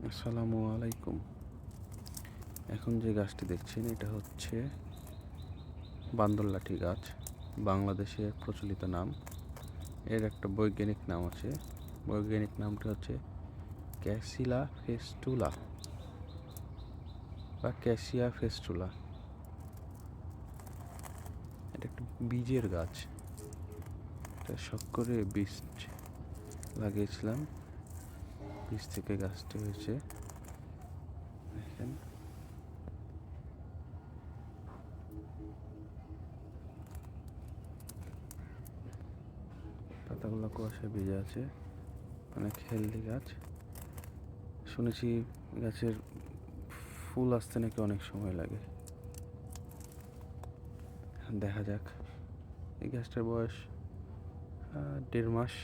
আসসালামু আলাইকুম। এখন যে গাছটি দেখছেন এটা হচ্ছে বান্দরলাঠি গাছ। বাংলাদেশের প্রচলিত নাম। এর একটা বৈজ্ঞানিক নাম আছে। বৈজ্ঞানিক নামটি হচ্ছে ক্যাসিলা ফেস্টুলা বা ক্যাসিয়া ফেস্টুলা। এটা একটা বীজের গাছ। এটা শখ করে বীজ লাগিয়েছিলাম। বীজ থেকে গাছটি হয়েছে। দেখেন, পাতাগুলো কুয়াশায় ভিজে আছে। অনেক হেলদি গাছ। শুনেছি গাছের ফুল আসতে নাকি অনেক সময় লাগে। দেখা যাক। এই গাছটার বয়স 1.5 মাস।